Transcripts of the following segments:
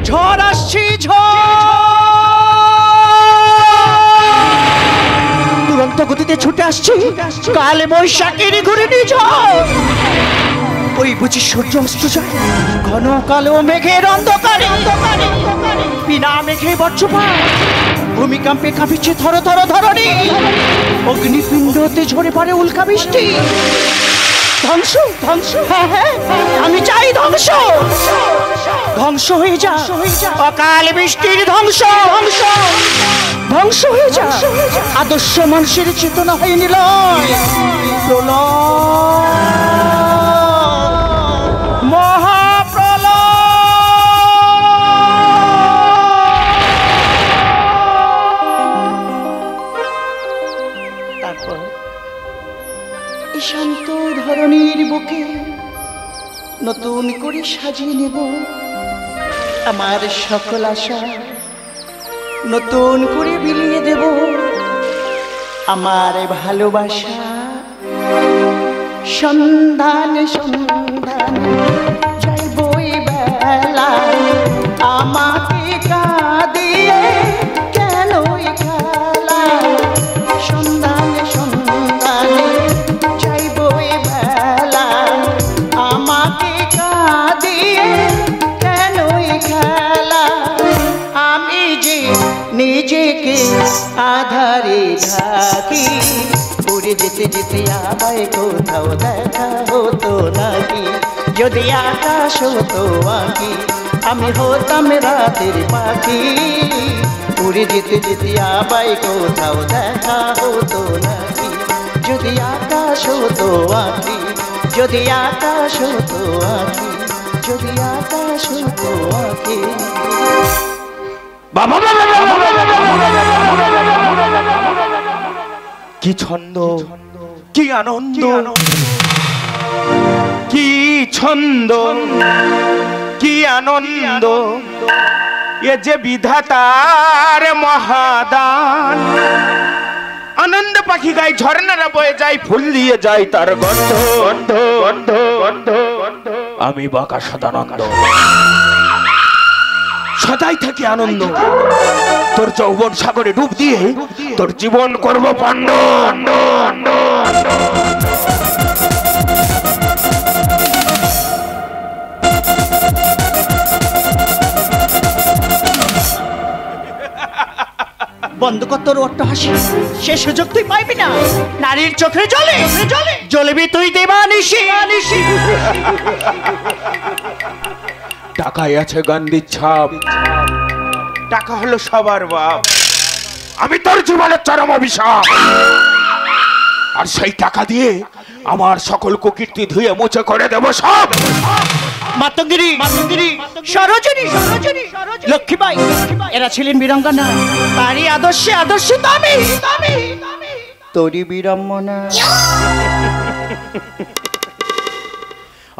ঝড় আসছে ঝড়, দুরন্ত গতিতে ছুটে আসছে কালে বৈশাখের ঘূর্ণি ঝড়। ওই বুঝি সূর্য অস্ত যায় ঘন কালো মেঘের অন্ধকারে, বিনা মেঘে বজ্রপাত, ভূমিকম্পে কাঁপিছে থর থর ধরণী, অগ্নিপিণ্ডতে ঝরে পড়ে উল্কা বৃষ্টি। ধ্বংস ধ্বংস, হ্যাঁ হ্যাঁ আমি চাই ধ্বংস, ধ্বংস হয়ে যা অকাল বৃষ্টির ধ্বংস, ধ্বংস ধ্বংস হয়ে যা আদর্শ মানুষের চেতনা হয়ে নিল শান্ত ধরণীর বুকে নতুন করে সাজিয়ে নেব আমার সকল আশা, নতুন করে বিলিয়ে দেব আমার ভালোবাসা। সন্ধান সন্ধান যাইবই বেলা, আমাকে কাঁদিয়ে কেন খেলা। সন্ধান সন্ধান যাইবই বেলা, আমাকে কাঁদিয়ে কেন খেলা। আমি যে নিজেকে আধারে ঢাকি, উড়ে যেতে যেতে আমায় কোথাও দেখা হতো নাকি। যদি আকাশ হতো আঁকি, আমি হতাম রাতের পাখি, উড়ে যেতে যেতে আমায় কোথাও দেখা হতো নাকি। যদি আকাশ হতো আঁকি, যদি আকাশ হতো আঁকি, যদি আকাশ হতো আঁকি। কি ছন্দ, কি আনন্দ, কি ছন্দ, কি আনন্দ, এ যে বিধাতার মহাদান। আনন্দ পাখি গায়, ঝর্ণারা বয়ে যায়, ফুল দিয়ে যায় তার গন্ধ, গন্ধ গন্ধ গন্ধ গন্ধ। আমি বাঁকা সদানন্দ, সদাই থাকি আনন্দ। তোর যৌবন সাগরে ডুব দিয়ে তোর জীবন করব পাণ্ড। বন্ধ কর তোর অট্টহাসি, সে সুযোগ তুই পাইবি না। নারীর চোখে জলে জ্বলবি তুই দেবানিশি। টাকায় আছে গান্ধীর ছাপ, টাকা হলো সবার বাপ। আমি তোর জীবনের চরম অভিশাপ, আর সেই টাকা দিয়ে আমার সকল কুকীর্তি ধুয়ে মুছে করে দেব সব। মাতঙ্গিনী, সরোজিনী, লক্ষ্মীবাই, এরা ছিলেন বীরাঙ্গনা, তারই আদর্শে আদর্শিত আমি, তোরই বিড়ম্বনা।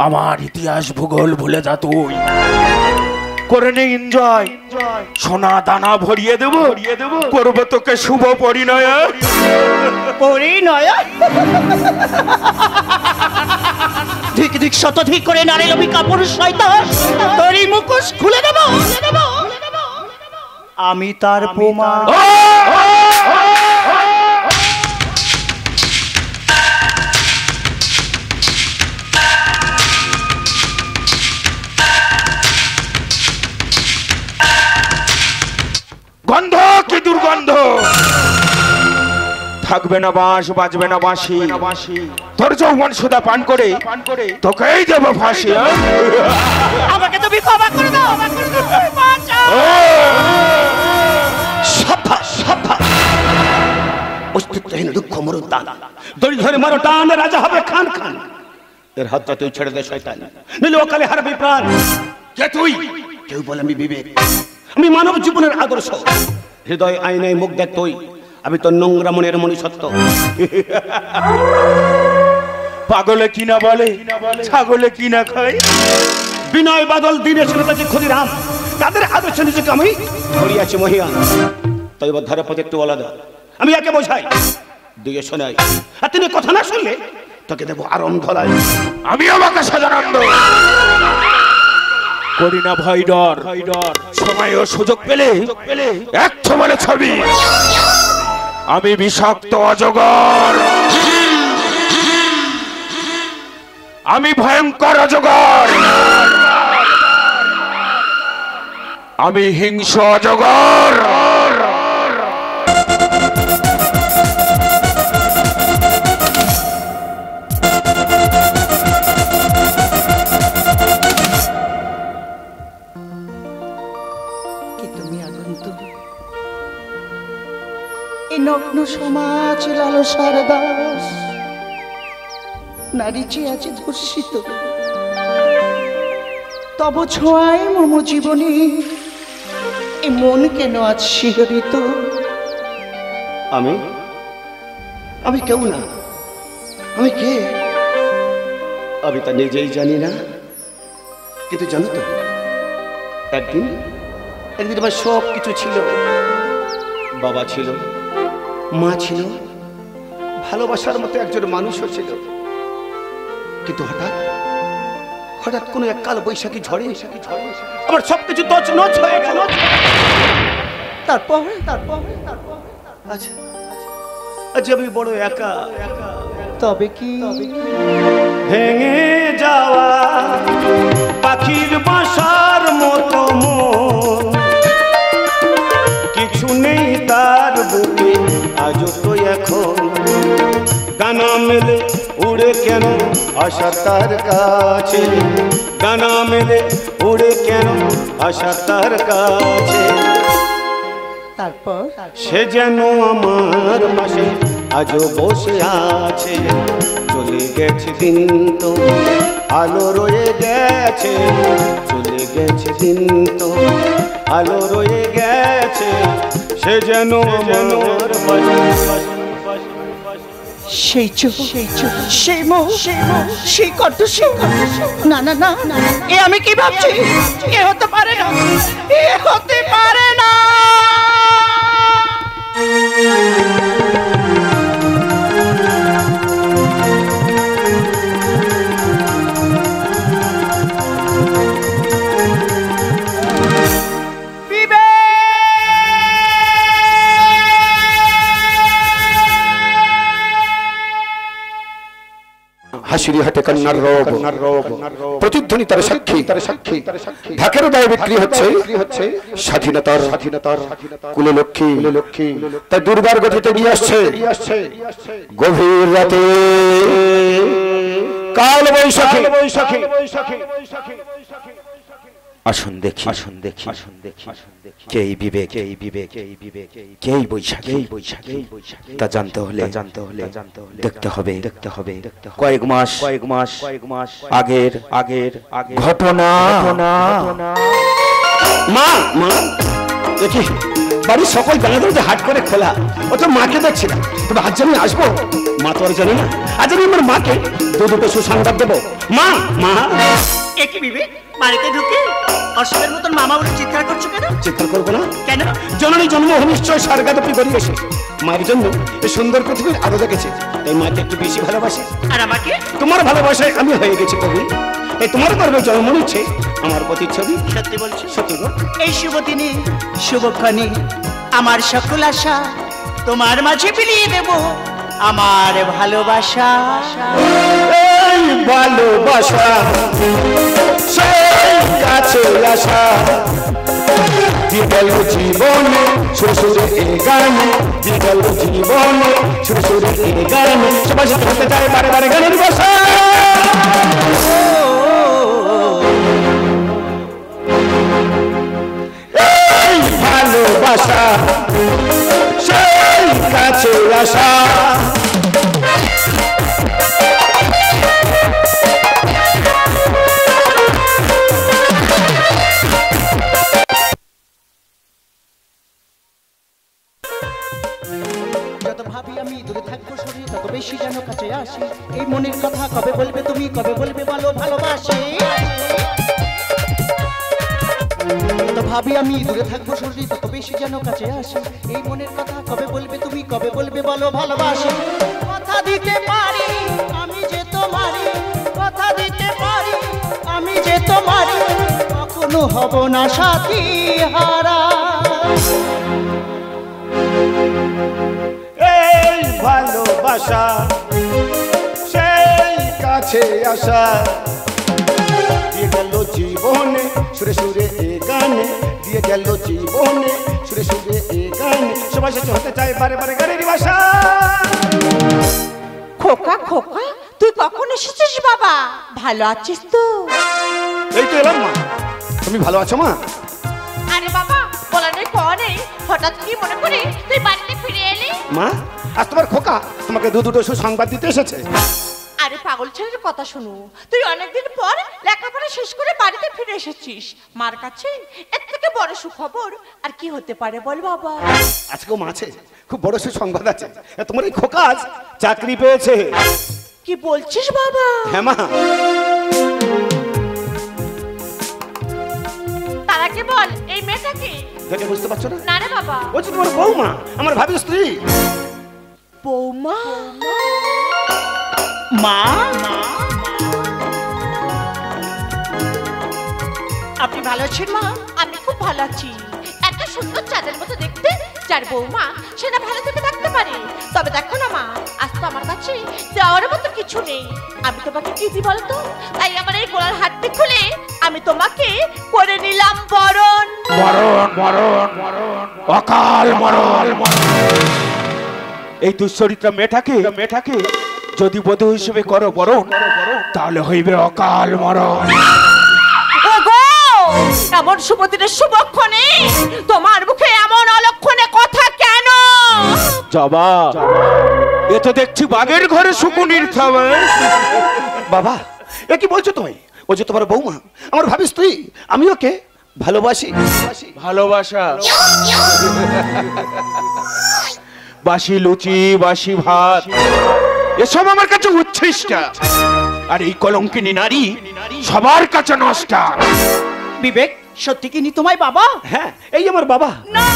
আমার ইতিহাস ভূগোল ভুলে যা তুই, করে নে এনজয়। সোনা দানা ভরিয়ে দেব, করবো তোকে শুভ পরিণয়। ধিক ধিক শতধিক করে নারী লোভী কাপুরুষ শয়তান, তোরই মুখোশ খুলে দেব আমি তার প্রমাণ। গন্ধ কি দুর্গন্ধ, থাকবে না বাঁশ, বাজবে না বাঁশি। তোর যৌবন সুধা পান করে তোকেই দেব ফাঁসি। আমাকে তুমি ক্ষমা করে দাও, অস্তিত্বহীন দুঃখ মরুন টান, দড়ি ধরে মারো টান, রাজা হবে খান খান। এর হাতটা তুই ছেড়ে দে শয়তান, নইলে অকালে হারবি প্রাণ। কে তুই? কেউ বলে আমি বিবেক, আমি মানব জীবনের আদর্শ। হৃদয় আয়নায় মুখ দেখ তুই, আমি তো নোংরা মনের মনুষ্যত্ব। পাগলে কিনা বলে, ছাগলে কিনা খায়। বিনয় বাদল দিনের নেতাজি ক্ষুদিরাম, তাদের আদর্শ নিজেকে আমি ধরিয়াছি মহিয়ান। তাই এবার ধারে পথে একটু আলাদা, আমি একে বোঝাই, দুইয়ে শোনাই, আর তিনি কথা না শুনলে তোকে দেবো আরম ধলাই। আমি আমাকে সদানন্দ, করি না ভয় ডর, সময় ও সুযোগ পেলে একশো বলে ছবি। আমি বিষাক্ত অজগর, আমি ভয়ঙ্কর অজগর, আমি হিংস্র অজগর। নগ্ন সমাজ লালসার দাস, নারী যে আছে ধর্ষিত, তব ছোঁয়ায় মম জীবনে এ মন কেন আজ শিহরিত? আমি কেউ না, আমি কে আমি তা নিজেই জানি না। কিন্তু জানো তো, একদিন আমার সব কিছু ছিল। বাবা ছিল, মা ছিল, ভালোবাসার মতো একজন মানুষও ছিল। কিন্তু হঠাৎ কোনো এক কাল বৈশাখী ঝড়ে আমার সবকিছু তছনছ হয়ে গেল। তারপর আজ আমি বড় একা। তবে কি ভেঙে যাওয়া পাখির বাসার মতো মন, কিছু নেই তার বুকে আজও তো এখন। ডানা মেলে উড়ে কেন আশা তার কাছে, ডানা মেলে উড়ে কেন আশা তার কাছে। তারপর সে যেন আমার পাশে আজও বসে আছে। চলে গেছে দিন তো আলো রয়ে গেছে, চলে গেছে দিন তো আলো রয়ে গেছে। সে যেন আমার পাশে। সেই চোখ, সেই মুখ, সেই কণ্ঠ, না না না, এ আমি কি ভাবছি? এ হতে পারে না, এ হতে পারে না। হাসিরি হাটে কান্নার রোগ, প্রতিধ্বনি তার সাক্ষী, ঢাকের দায়ে বিক্রি হচ্ছে স্বাধীনতার কুলে লক্ষ্মী। তাই দুর্বার গতিতে নিয়ে আসছে গভীর রাতে কাল বৈশাখী। আসুন দেখি, কেই বিবেক, কেই বৈশাখী, তা জানতে হলে দেখতে হবে কয়েক মাস আগের ঘটনা। মা দেখি বাড়ির সকল জানালা হাট করে খোলা, ও তো মাকে দেখছি না। তবে আজ আমি আসবো, মা তো আর জানে না। আজ আমি আমার মাকে দুটো সুসংবাদ দেবো। মা একই বিবেক, বাড়িতে ঢুকে অসুখের মতন মামা বলে চিৎকার করছো কেন? চিৎকার করবো না কেন? জননী জন্মভূমি নিশ্চয় স্বর্গাদপি করিয়েছে। মায়ের জন্য এই সুন্দর পৃথিবীর আলো দেখেছে, তাই মাকে একটু বেশি ভালোবাসে। আর আমাকে? তোমার ভালোবাসায় আমি হয়ে গেছি কবি। এই তোমার গর্বে জন্ম নিচ্ছে আমার প্রতিচ্ছবি। সত্যি বলছি? সত্যি গো। এই শুভ দিনে শুভক্ষণে আমার সকল আশা তোমার মাঝে বিলিয়ে দেব আমার ভালোবাসা। এই ভালোবাসা সেই কাছে আসা, বিগল জীবনে শ্বশুরে এ গানে, বিগল জীবনে শ্বশুরে এ গানে, সবাই সাথে হতে চায় বারে বারে গানের বাসা। এই ভালোবাসা সেই কাছে আসা। যত ভাবি আমি দূরে থাকবো শরীর, তত বেশি যেন কাছে আসি। এই মনের কথা কবে বলবে তুমি, কবে বলবে বলো ভালোবাসি। যত ভাবি আমি দূরে থাকবো শরীর, তত বেশি যেন কাছে আসি। এই মনের কথা কবে বলবে তুমি, কবে বলবে বলো ভালোবাসি। কথা দিতে পারি আমি যে তোমারই, কথা দিতে পারি আমি যে তোমারই, কখনো কখনো হব না সাথী হারা। এই ভালোবাসা সেই কাছে আসা দিয়ে গেল জীবনে সুরে সুরে এ গানে, দিয়ে গেল জীবনে সুরে সুরে এ গানে, সবাই শেষ হতে চায় বারে বারে গানের ভাষা। খোকা খোকা তুই কখন এসেছিস বাবা? ভালো আছিস তো? এই তো এলাম মা, তুমি ভালো আছো মা? আরে বাবা বলা নেই কওয়া নেই, হঠাৎ কি মনে করে তুই বাড়িতে ফিরে এলি? মা আজ তোমার খোকা তোমাকে দুটো সুসংবাদ দিতে এসেছে। আরে পাগল ছেলের কথা শুনু, তুই অনেকদিন পর লেখাপড়া শেষ করে বাড়িতে ফিরে এসেছিস, মার কাছে এর থেকে বড় সুখবর আর কি হতে পারে বল বাবা? আজকেও মা আছে, খুব বড় সুসংবাদ আছে, তোমার এই খোকা আজ চাকরি পেয়েছে। কি বলছিস বাবা? হ্যাঁ মা। তার আগে বল এই মেয়েটাকে দেখে বুঝতে পারছো না? না রে বাবা। বলছি তোমার বৌমা, আমার ভাবি স্ত্রী। বৌমা? মা আপনি ভালো আছেন মা? আমি খুব ভালো আছি। এত সুন্দর চাঁদের মতো দেখতে যার বৌমা সে না ভালো থেকে থাকতে পারে। তবে দেখো না মা, আজ তো আমার কাছে দেওয়ার মতো কিছু নেই। আমি তোমাকে কি দিই বলতো? তাই আমার এই গোলার হাতটি খুলে আমি তোমাকে করে নিলাম বরণ। মরণ মরণ মরণ অকাল মরণ। এই দুশ্চরিত্রা মেয়েটাকে যদি বধূ হিসেবে করো বরণ, তাহলে হইবে অকাল মরণ। ওগো, এমন শুভ দিনের শুভক্ষণে তোমার মুখে এমন অলক্ষণে কথা কেন? জবা, এ তো দেখছি বাঘের ঘরে শুকুনির খাবার। বাবা এ কি বলছো তুমি? ও যে তোমার বৌমা, আমার ভাবি স্ত্রী, আমি ওকে ভালোবাসি। ভালোবাসা বাসি লুচি বাসি ভাত এসব আমার কাছে উচ্ছিষ্ট, আর এই কলঙ্কিনী নারী সবার কাছে নষ্ট। বিবেক সত্যি কি নি তোমায় বাবা? হ্যাঁ এই আমার বাবা। না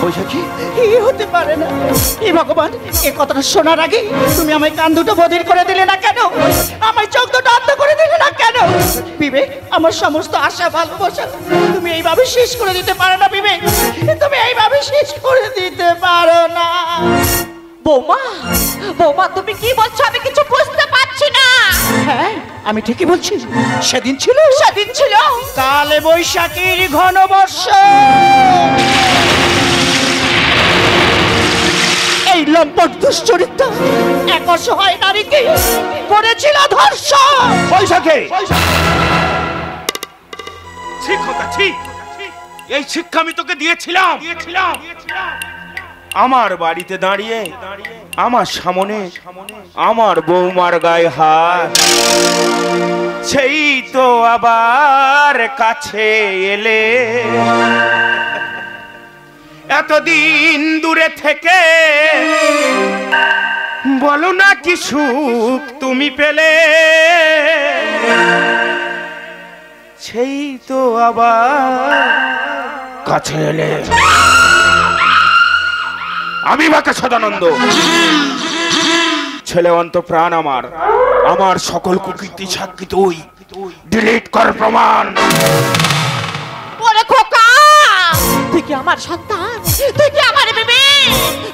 বৈশাখী এই হতে পারে না। হে ভগবান, এই কথাটা শোনার আগে তুমি আমায় কান দুটো বধির করে দিলে না কেন? আমায় চোখ দুটো অন্ধ করে দিলে না কেন? বিবেক, আমার সমস্ত আশা ভালোবাসা তুমি এইভাবে শেষ করে দিতে পারো না বিবেক, তুমি এইভাবে শেষ করে দিতে পারো না। বৌমা, বৌমা তুমি কি বলছো? আমি কিছু বুঝতে পারছি না। হ্যাঁ আমি ঠিকই বলছি, সেদিন ছিল কালে বৈশাখীর ঘন বর্ষা, এই লম্পট দুশ্চরিত্র এক অসহায় নারীকে করেছিল ধর্ষণ। বৈশাখী ঠিক কথা, ঠিক এই শিক্ষা আমি তোকে দিয়েছিলাম। আমার বাড়িতে দাঁড়িয়ে আমার সামনে আমার বৌমার গায়ে হাত, সেই তো আবার কাছে এলে, এতদিন দূরে থেকে বলো না কি সুখ তুমি পেলে, সেই তো আবার কাছে এলে। আমি বাকে সদানন্দ, ছেলে অন্ত প্রাণ আমার, আমার সকল কুকীর্তি সাক্ষী তুই, ডিলিট কর প্রমাণ। ওরে খোকা, তুই কি আমার সন্তান? তুই কি আমার বেবি?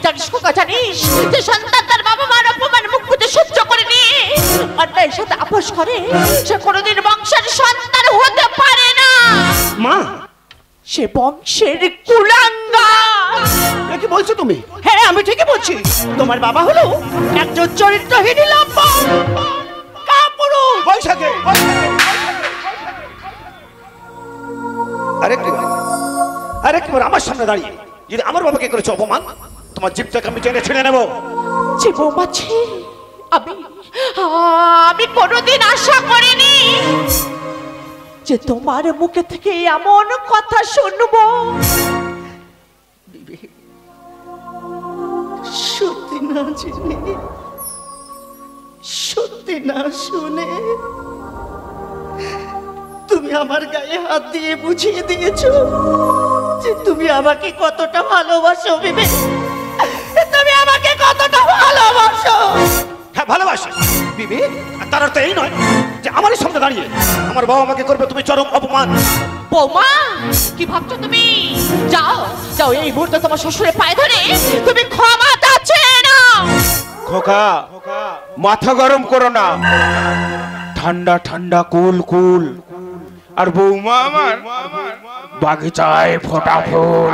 জানিস খোকা, জানিস যে সন্তান তার বাবা মার অপমান মুখ বুজে সহ্য করে নি অন্যায়ের সাথে আপোষ করে, সে কোনোদিন বংশের সন্তান হতে পারে না। মা সে বংশের কুলাঙ্গার। এ কি বলছো তুমি? হ্যাঁ আমি ঠিকই বলছি, তোমার বাবা হলো একজন চরিত্রহীন লম্পট কাপুরুষ। বৈশাখী আরেকবার আমার সামনে দাঁড়িয়ে যদি আমার বাবাকে করেছো অপমান, তোমার জিভটাকে আমি টেনে ছিঁড়ে নেবো। যে বৌমাছি, আমি কোনোদিন আশা করিনি যে তোমার মুখে থেকে এমন কথা শুনবো। সত্যি না জেনে, সত্যি না শুনে তুমি আমার গায়ে হাত দিয়ে বুঝিয়ে দিয়েছো যে তুমি আমাকে কতটা ভালোবাসো বিবেক, তুমি আমাকে কতটা ভালোবাসো। হ্যাঁ ভালোবাসি বিবেক, আর তার অর্থ এই নয় যে আমারই সামনে দাঁড়িয়ে আমার বাবা মাকে করবে তুমি চরম অপমান। বৌমা কি ভাবছো তুমি? যাও যাও, এই মুহূর্তে তোমার শ্বশুরের পায়ে ধরে তুমি ক্ষমা চাচ্ছে না। খোকা, মাথা গরম করো না, ঠান্ডা ঠান্ডা কুল কুল। আর বৌমা আমার বাগিচায় ফোটা ফুল।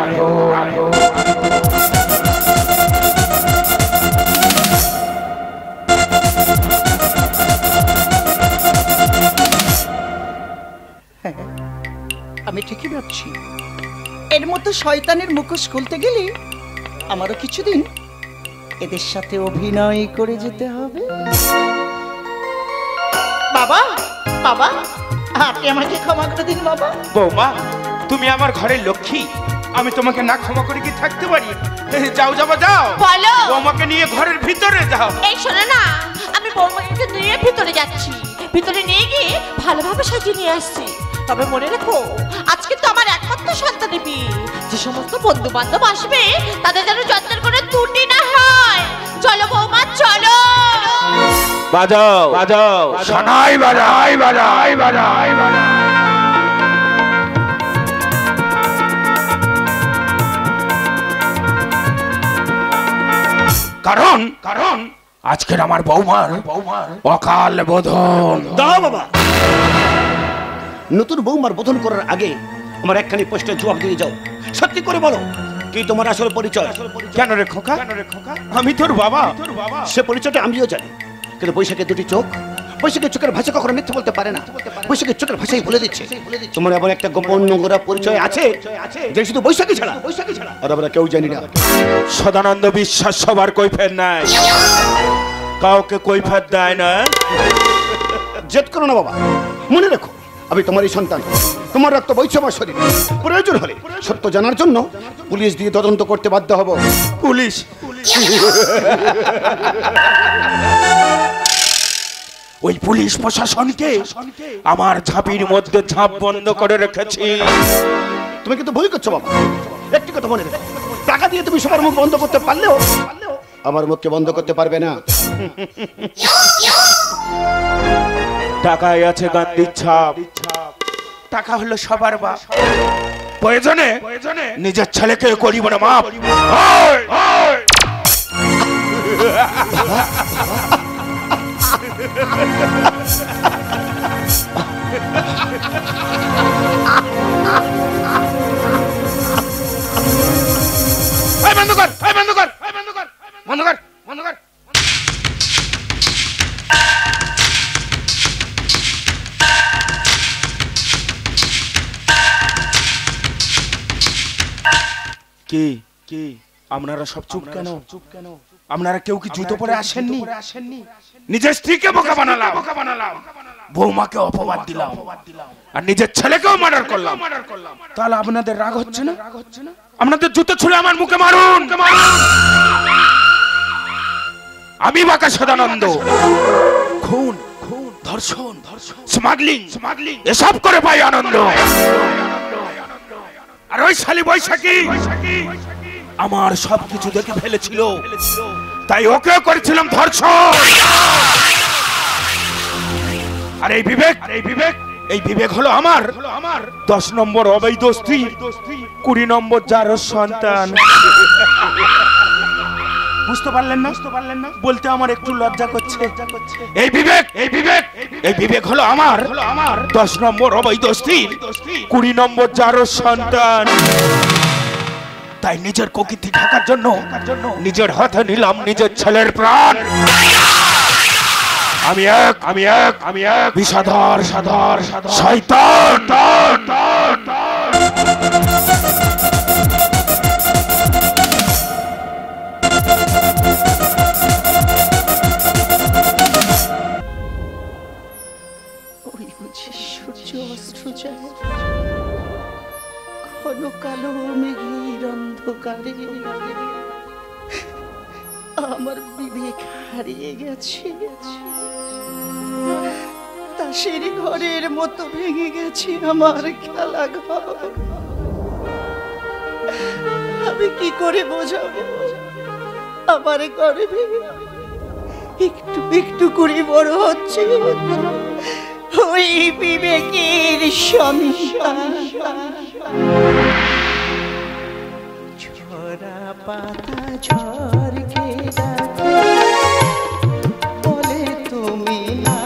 আমি ঠিকই ভাবছি, এর মতো শয়তানের মুখোশ খুলতে গেলে আমারও কিছুদিন এদের সাথে অভিনয় করে যেতে হবে। বাবা বাবা, আপনি আমাকে ক্ষমা করে দিন বাবা। বৌমা, তুমি আমার ঘরের লক্ষ্মী, আমি তোমাকে না ক্ষমা করে কি থাকতে পারি? যাও যাবা যাও, বলো। বৌমাকে নিয়ে ঘরের ভিতরে যাও। এই শোনো না, আমি বৌমাকে নিয়ে ভিতরে যাচ্ছি, ভিতরে নিয়ে গিয়ে ভালোভাবে সাজিয়ে নিয়ে আসছি। তবে মনে রেখো, আজকে তো আমার একমাত্র সন্তানের বিয়ে, যে সমস্ত বন্ধু বান্ধব আসবে তাদের যেন যত্নের করে ত্রুটি না হয়। চলো বৌমা চলো। বাজাও বাজাও, শোনাই বাজাই বাজাই বাজাই বাজাই। কারণ কারণ আজকের আমার বৌমার অকাল বোধন। দাও বাবা, নতুন বৌমার বোধন করার আগে আমার একখানি প্রশ্নের জবাব দিয়ে যাও। সত্যি করে বলো, কি তোমার আসল পরিচয়? কেন রে খোকা? আমি তোর বাবা। সে পরিচয়টা আমিও জানি, কিন্তু বৈশাখের দুটি চোখ, বৈশাখের চোখের ভাষা কখনো মিথ্যে বলতে পারে না। বৈশাখের চোখের ভাষাই বলে দিচ্ছে তোমার এমন একটা গোপন নোংরা পরিচয় আছে যে শুধু বৈশাখী ছাড়া আর আমরা কেউ জানি না। সদানন্দ বিশ্বাস সবার কৈফিয়ত নাই, কাউকে কৈফিয়ত দেয় না। জেদ করো না বাবা, মনে রেখো আমি তোমারই সন্তান, তোমার রক্ত বইছে আমার শরীরে। প্রয়োজন হলে সত্য জানার জন্য পুলিশ দিয়ে তদন্ত করতে বাধ্য হব। পুলিশ? ওই পুলিশ প্রশাসনকে আমার ঝাঁপির মধ্যে ঝাঁপ বন্ধ করে রেখেছি। তুমি কিন্তু ভুল করছো বাবা, একটি কথা মনে রেখো, টাকা দিয়ে তুমি সবার মুখ বন্ধ করতে পারলেও আমার মুখকে বন্ধ করতে পারবে না। টাকায় আছে গান্ধীর ছাপ, টাকা হলো সবার বাপ। প্রয়োজনে নিজের ছেলেকে করিব না মাপ। বন্ধ কর, বন্ধ কর, বন্ধ কর, বন্ধ কর, বন্ধ কর। কি কি আপনারা সব চুপ কেন? আপনারা কেউ কি জুতো পরে আসেননি? নিজের স্ত্রীকে বোকা বানালাম, বৌমাকে অপবাদ দিলাম, আর নিজের ছেলেকেও মার্ডার করলাম। তাহলে আপনাদের রাগ হচ্ছে না? আপনাদের জুতো ছুঁড়ে আমার মুখে মারুন। আমি বাঁকা সদানন্দ খুন, ধর্ষণ, স্মাগলিং এসব করে পাই আনন্দ। আর ওই শালী বৈশাখী আমার সবকিছু দেখে ফেলেছিল, তাই ওকে করেছিলাম ধর্ষণ। আর এই বিবেক হলো আমার 10 নম্বর অবৈধ স্ত্রী, 20 নম্বর যার সন্তান। বুঝতে পারলেন না? বলতে আমার একটু লজ্জা করছে। এই বিবেক হলো আমার 10 নম্বর অবৈধ স্ত্রী, 20 নম্বর যার সন্তান। তাই নিজের প্রকৃতি ঢাকার জন্য নিজের হাতে নিলাম নিজের ছেলের প্রাণ। আমি এক বিষাধর শয়তান। ওই বুঝি সূর্য অস্ত যায়, ঘন কালো মেঘের অন্ধকারে আমার বিবেক হারিয়ে গেছে। তাসের ঘরের মতো ভেঙে গেছে আমার খেলা ঘর। আমি কি করে বোঝাবো আমার গর্ভে একটু একটু করে বড় হচ্ছে ওই বিবেকের সন্তান ঝরা পাতা ঝড়কে ডাকে বলে তুমি না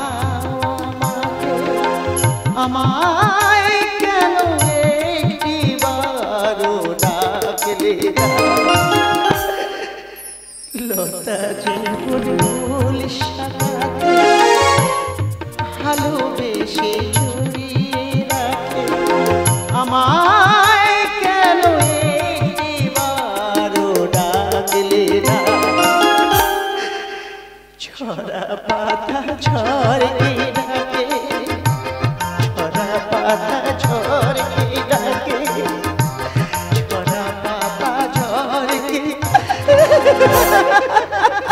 আমায় কেন একটিবারও ডাকলে না লতা যে ফুল শাখাতে ভালোবেসে জড়িয়ে রাখে আমায় কেন একটিবারও ডাকলে না ঝরা পাতা ঝড়কে ডাকে ঝরা পাতা ঝড়কে ডাকে ঝরা পাতা ঝড়কে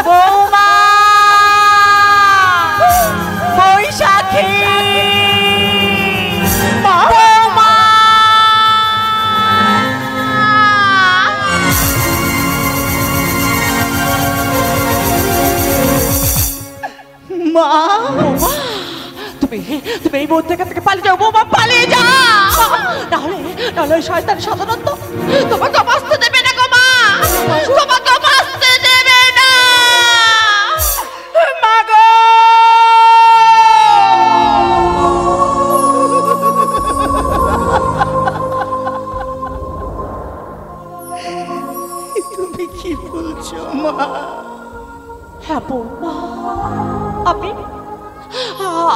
বৌমা বৈশাখী বৌমা মা তুমি তুমি এই মুহূর্তে এখান থেকে পালিয়ে যাও বৌমা, পালিয়ে যাও, নাহলে ওই শয়তান সাধারণত তোমাকে বাঁচতে দেবে না গো মা, তোমাকে বাঁচতে দেবে না মা গো। তুমি কি বলছো মা? হ্যাঁ বৌমা,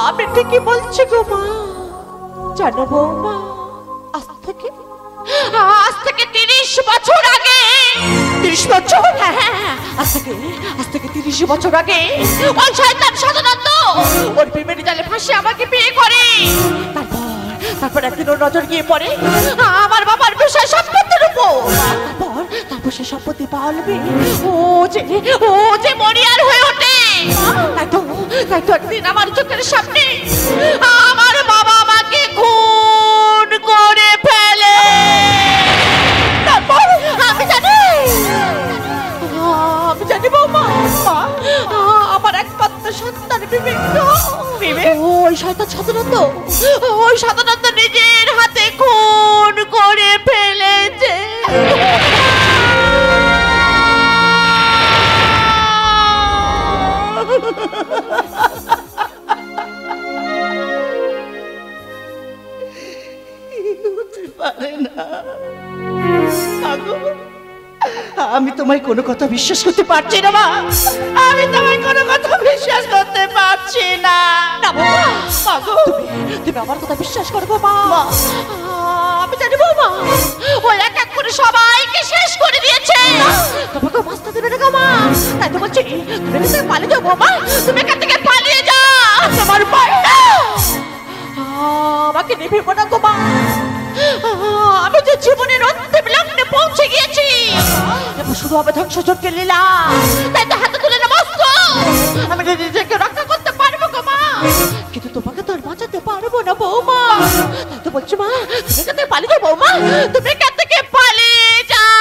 আমি ঠিকই বলছি গো মা। জানো বৌমা, আজ থেকে 30 বছর আগে, 30 বছর? হ্যাঁ, আজ থেকে 30 বছর আগে ওই শয়তান সাধারণত ওর প্রেমের জালে ফাঁসে আমাকে বিয়ে করে। তারপর একদিন ওর নজর গিয়ে পড়ে আমার বাবার বিষয় সম্পত্তির উপর। তারপর সে সম্পত্তি পালবে ও যে মরিয়ার হয়ে ওঠে। তাই তো একদিন আমার চোখের সামনে আমার বাবা আমাকে খুন করে ফেলে। তারপর আমি জানি বৌমা, আমার একমাত্র সন্তান বিবেক ওই শয়তান সাধারণত নিজের হাতে খুন করে ফেলেছে। পারে না। আমি তোমায় কোনো কথা বিশ্বাস করতে পারছি না মা, আমি তোমায় কোনো কথা বিশ্বাস করতে পারছি না। তুমি আমার কথা বিশ্বাস করো মা। আমি জানি বৌমা ওই এক এক করে সবাইকে শেষ করে দিয়েছে। তোমাকে বাঁচতে দেবে না গো মা। তাই তো বলছি তুমি এখান থেকে পালিয়ে যাও বৌমা, তুমি এখান থেকে পালিয়ে যাও। তোমার মায়েরা আমাকে নেবে না গো মা। আমি যে জীবনের অন্তিম লগ্নে পৌঁছে গিয়েছি, এবার শুরু হবে ধ্বংসযজ্ঞের লীলা। তাই তো হাতে তুলে নমস্ত আমি নিজেকে রক্ষা করতে পারবো গো মা, কিন্তু তোমাকে তো আর বাঁচাতে পারবো না বৌমা। তাই তো বলছি মা, তুমি এখান থেকে পালিয়ে যাও বৌমা, তুমি এখান থেকে পালিয়ে যাও।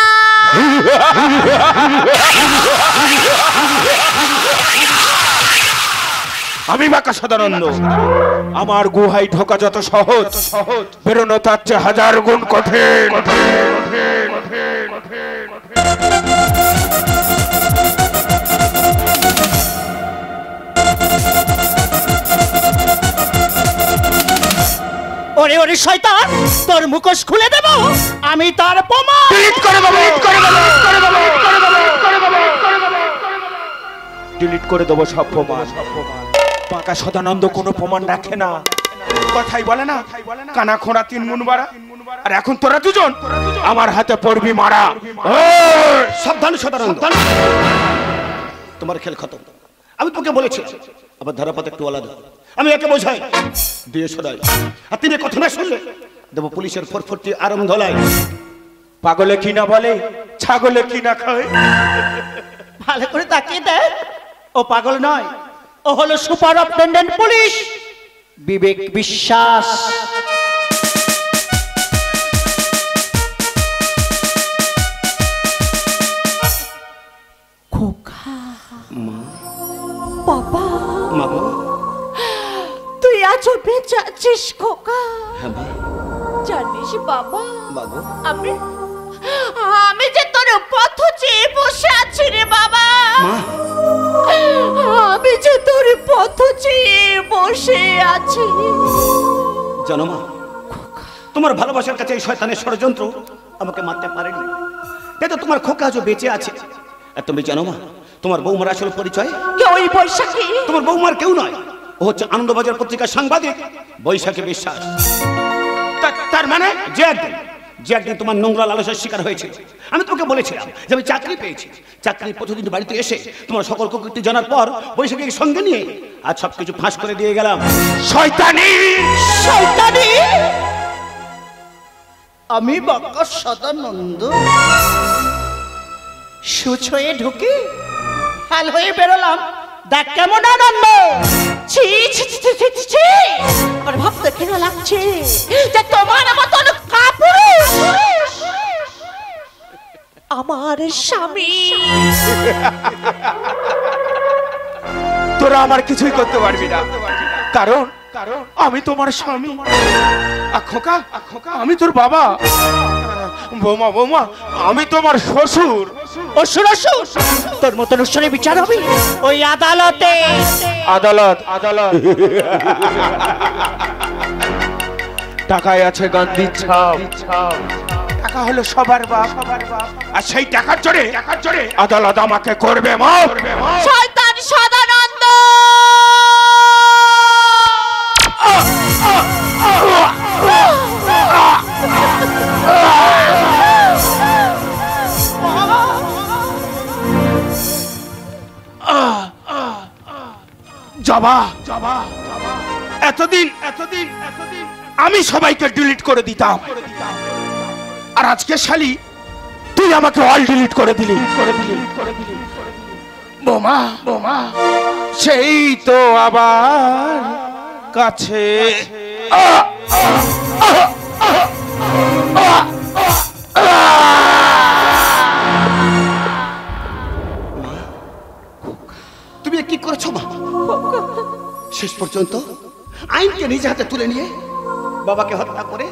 আমি বাঁকা সদানন্দ, আমার গুহায় ঢোকা যত সহজ, বেরোনো তার চেয়ে 1000 গুণ কঠিন। ওরে ওরে শয়তান, তোর মুখোশ খুলে দেব আমি, তার প্রমাণ ডিলিট করে দেবো সব প্রমাণ। বাঁকা সদানন্দ কোনো প্রমাণ রাখে না, কথাই বলে না, কানা খোঁড়া 3 গুণ বাড়া। আর এখন তোরা দুজন আমার হাতে পড়বি মারা। সাবধান সদানন্দ, তোমার খেল খতম। আমি তোকে বলেছি আবার ধারাপথ একটু আলাদা। আমি একে বোঝাই দিয়ে শোনাই, আর তিনি কথা না শুনলে দেবো পুলিশের 440 আরম ধলাই। পাগলে কি না বলে, ছাগলে কি না খায়। ভালো করে তাকিয়ে দেখ, ও পাগল নয়, ও হলো সুপারিনটেনডেন্ট পুলিশ বিবেক বিশ্বাস। খোকা বাবা, মাগো তুই আছো বেঁচে বেঁচে আছিস খোকা? হ্যাঁ মা। জানিস বাবা, বাবু আমি আমি যে তোর পথ চেয়ে বসে আছি রে বাবা। মা, আমি যে তোর পথ চেয়ে বসে আছি। জানো মা, তোমার ভালোবাসার কাছে এই শয়তানের ষড়যন্ত্র আমাকে মারতে পারেনি। কিন্তু তোমার খোকা আজও বেঁচে আছে। আর তুমি জানো মা, তোমার বৌমার আসল পরিচয়? কে ওই বৈশাখী? তোমার বৌমার কেউ নয়, ও হচ্ছে আনন্দবাজার পত্রিকার সাংবাদিক বৈশাখী বিশ্বাস। তার মানে যে একদিন তোমার নোংরা লালসার শিকার হয়েছে। আমি তোমাকে বলেছিলাম যে আমি চাকরি পেয়েছি। চাকরি প্রতিদিন বাড়িতে এসে তোমার সকল কুকীর্তি জানার পর বৈশাখীকে সঙ্গে নিয়ে আজ সবকিছু ফাঁস করে দিয়ে গেলাম। শয়তানি! শয়তানি! আমি বাক্য সদানন্দ সুচ হয়ে ঢুকে হাল হয়ে বেরোলাম। দেখ কেমন আনন্দ! ছি ছি ছি ছি ছি ছি! আমার ভাবতে ঘৃণা লাগছে যে তোমার মতন কাপুরুষ আমার স্বামী। তোরা আমার কিছুই করতে পারবি না, কারণ আমি তোমার স্বামী। খোকা, আমি তোর বাবা। বৌমা, বৌমা, আমি তোমার শ্বশুর। অসুর অসুর তোর মতন অসুরের বিচার হবে ওই আদালতে। আদালত, আদালত। টাকায় আছে গান্ধীর ছাপ। টাকা হলো সবার বাপ, আর সেই টাকার জোরে আদালত আমাকে করবে মাফ। শয়তান সদানন্দ! যাবা এতদিন আমি সবাইকে ডিলিট করে দিতাম, আর আজকে শালি তুই আমাকে অল ডিলিট করে দিলি। বোমা, সেই তো আবার কাছে। তুমি কি করেছো মা? শেষ পর্যন্ত আইনকে নিজে হাতে তুলে নিয়ে বাবাকে হত্যা করে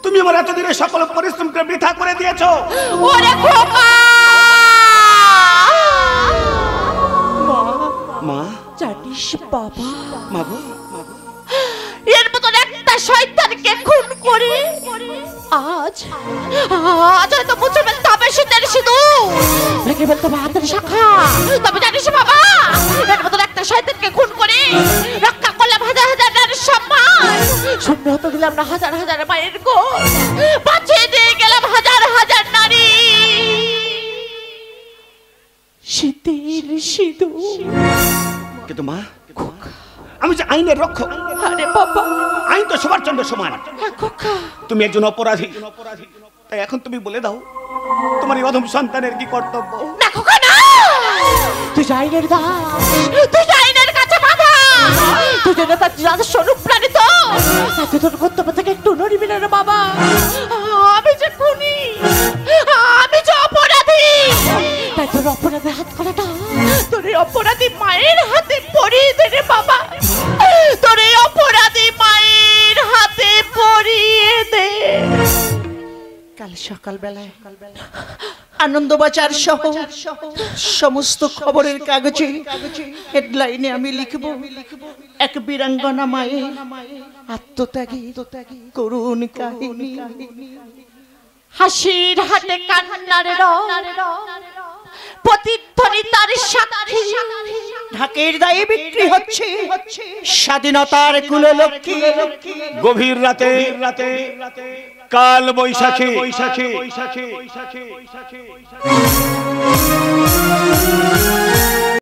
তুমি আমার এতদিনের সকল পরিশ্রমকে বৃথা করে দিয়েছো। ওরে খোকা! মা, জানিস বাবা, মা গো, এর মতন একটা শয়তানকে খুন করে আজ হয়তো মুছে ফেলতে হবে শীতের সিঁদুর, ভেঙে ফেলতে হবে হাতের শাখা। তবে জানিস বাবা, এর মতন একটা শয়তানকে খুন করে রক্ষা করলাম হাজার হাজার নারীর সম্মান, শূন্য হতে দিলাম না হাজার হাজার মায়ের গোল, বাঁচিয়ে দিয়ে গেলাম হাজার হাজার নারী। শীতের সিঁদুর। কিন্তু মা, আমি যে আইনের রক্ষক। আরে বাবা, আইন তো সবার জন্য সমান। খোকা, তুমি একজন অপরাধী, তাই এখন তুমি বলে দাও তোমার এই অধম সন্তানের কি কর্তব্য? না খোকা না, তুই আইনের দাস, তুই আইনের কাছে বাধা, তুই যেন তার রাজা স্বরূপ প্রাণিত, তাতে তোর কর্তব্য থেকে একটু নড়িবি না রে বাবা। আমি যে খুনি, আমি যে অপরাধী, তাই তোর অপরাধের হাত করাটা তোর এই অপরাধী মায়ের হাতে পরিয়ে দে রে বাবা, তোর এই অপরাধী মায়ের হাতে পরিয়ে দে। কাল সকালবেলায় আনন্দবাজার সহ সমস্ত খবরের কাগজে হেডলাইনে আমি লিখব, এক বীরাঙ্গনা মায়ের আত্মত্যাগী করুণ কাহিনী। হাসির হাতে কান্নার রং, প্রতিধ্বনি তার সাক্ষী, ঢাকের দায়ে বিক্রি হচ্ছে স্বাধীনতার কুললক্ষ্মী। গভীর রাতে কাল বৈশাখী,